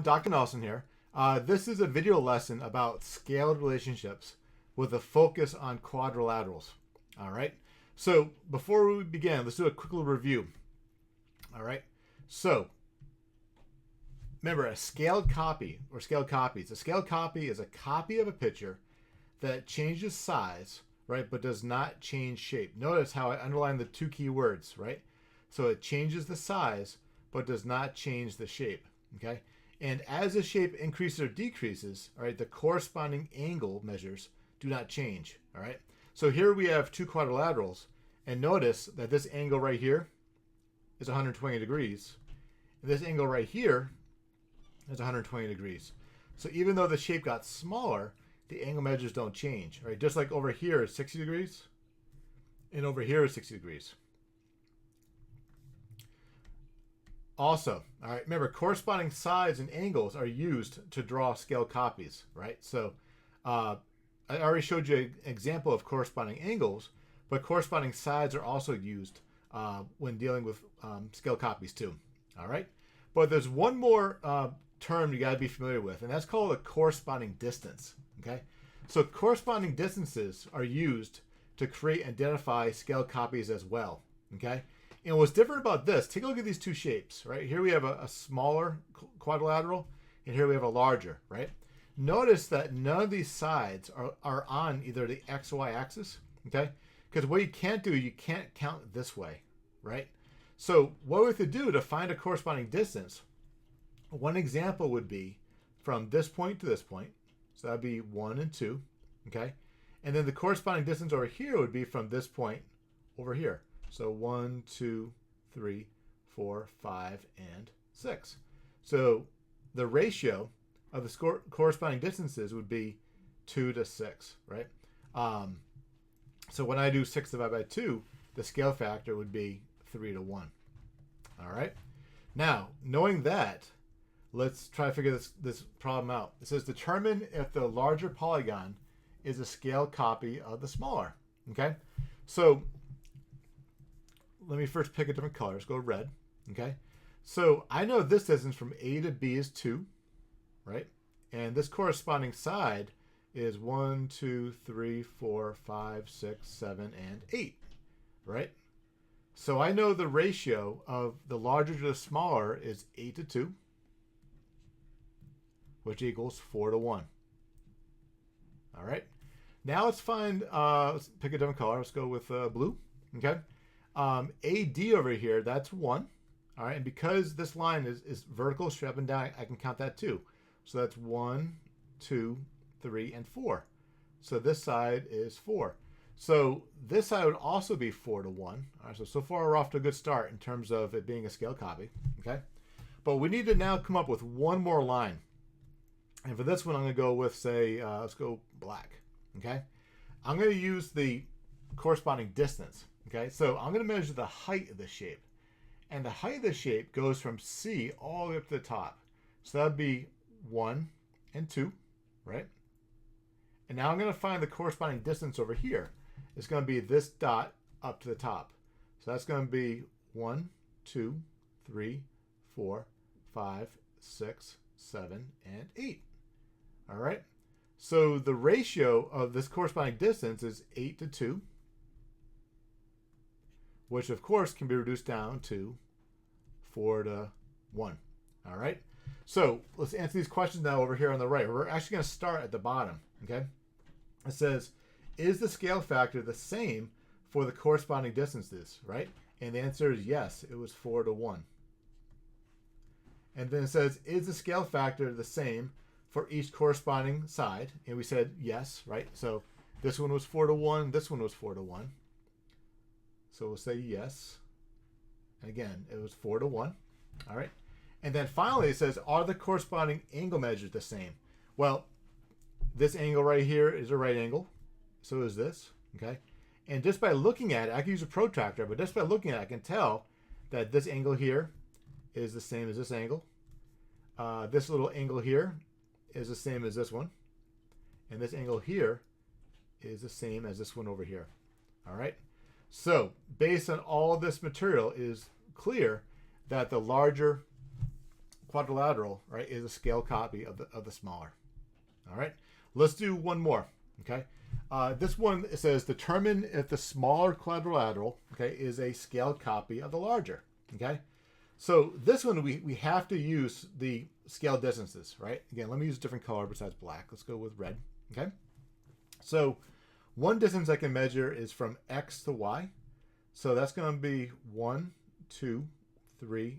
everyone, Dr. Nelson here. This is a video lesson about scaled relationships with a focus on quadrilaterals. All right. So before we begin, let's do a quick little review. All right. So remember, a scaled copy or scaled copies. A scaled copy is a copy of a picture that changes size, right, but does not change shape. Notice how I underlined the two key words, right? So it changes the size, but does not change the shape. Okay, and as the shape increases or decreases, all right, the corresponding angle measures do not change. All right, so here we have two quadrilaterals, and notice that this angle right here is 120 degrees, and this angle right here is 120 degrees. So even though the shape got smaller, the angle measures don't change. Right, just like over here is 60 degrees, and over here is 60 degrees. Also, all right, remember, corresponding sides and angles are used to draw scale copies, right? So I already showed you an example of corresponding angles, but corresponding sides are also used when dealing with scale copies too, all right? But there's one more term you got to be familiar with, and that's called a corresponding distance, okay? So corresponding distances are used to create and identify scale copies as well, okay? And what's different about this, take a look at these two shapes, right? Here we have a smaller quadrilateral, and here we have a larger, right? Notice that none of these sides are on either the X or Y axis, okay? Because what you can't do, you can't count this way, right? So what we have to do to find a corresponding distance, one example would be from this point to this point. So that would be 1 and 2, okay? And then the corresponding distance over here would be from this point over here. So 1, 2, 3, 4, 5, and 6. So the ratio of the corresponding distances would be 2 to 6, right? So when I do 6 divided by 2, the scale factor would be 3 to 1. All right. Now, knowing that, let's try to figure this problem out. It says determine if the larger polygon is a scale copy of the smaller. Okay. So let me first pick a different color. Let's go red. Okay. So I know this distance from A to B is 2, right? And this corresponding side is 1, 2, 3, 4, 5, 6, 7, and 8, right? So I know the ratio of the larger to the smaller is 8 to 2, which equals 4 to 1. All right. Now let's find, let's pick a different color. Let's go with blue. Okay. AD over here, that's 1. All right, and because this line is vertical, straight up and down, I can count that too. So that's 1, 2, 3, and 4. So this side is 4. So this side would also be 4 to 1. All right, so far we're off to a good start in terms of it being a scale copy. Okay, but we need to now come up with one more line. And for this one, I'm going to go with, say, let's go black. Okay, I'm going to use the corresponding distance. Okay, so I'm going to measure the height of the shape. And the height of the shape goes from C all the way up to the top. So that would be 1 and 2, right? And now I'm going to find the corresponding distance over here. It's going to be this dot up to the top. So that's going to be 1, 2, 3, 4, 5, 6, 7, and 8. All right? So the ratio of this corresponding distance is 8 to 2. Which of course can be reduced down to 4 to 1. All right. So let's answer these questions now over here on the right. We're actually going to start at the bottom. Okay. It says, is the scale factor the same for the corresponding distances? Right. And the answer is yes. It was 4 to 1. And then it says, is the scale factor the same for each corresponding side? And we said yes. Right. So this one was 4 to 1. This one was 4 to 1. So we'll say yes. And again, it was 4 to 1. All right. And then finally it says, are the corresponding angle measures the same? Well, this angle right here is a right angle. So is this. Okay. And just by looking at it, I can use a protractor, but just by looking at it, I can tell that this angle here is the same as this angle. This little angle here is the same as this one. And this angle here is the same as this one over here. All right. So based on all of this material, it is clear that the larger quadrilateral, right, is a scale copy of the smaller. All right, let's do one more. Okay, this one, it says determine if the smaller quadrilateral, okay, is a scale copy of the larger. Okay, so this one we have to use the scale distances, right? Again, let me use a different color besides black. Let's go with red. Okay, so one distance I can measure is from X to Y. So that's going to be 1, 2, 3,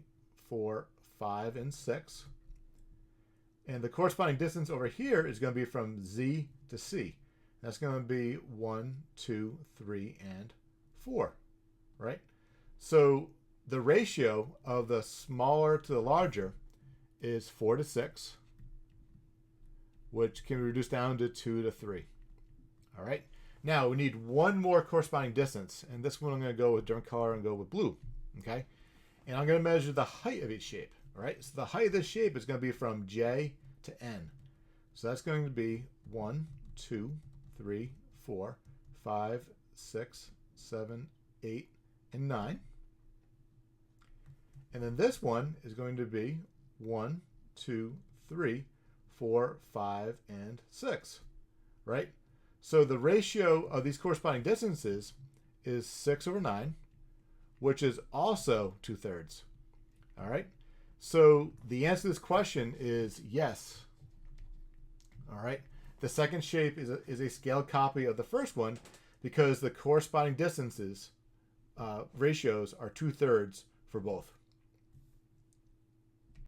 4, 5, and 6. And the corresponding distance over here is going to be from Z to C. That's going to be 1, 2, 3, and 4, right? So the ratio of the smaller to the larger is 4 to 6, which can be reduced down to 2 to 3. All right. Now we need one more corresponding distance, and this one I'm going to go with different color and go with blue. Okay. And I'm going to measure the height of each shape. All right. So the height of this shape is going to be from J to N. So that's going to be 1, 2, 3, 4, 5, 6, 7, 8, and 9. And then this one is going to be 1, 2, 3, 4, 5, and 6, right? So the ratio of these corresponding distances is 6 over 9, which is also 2/3. All right. So the answer to this question is yes. All right. The second shape is a scaled copy of the first one because the corresponding distances ratios are 2/3 for both.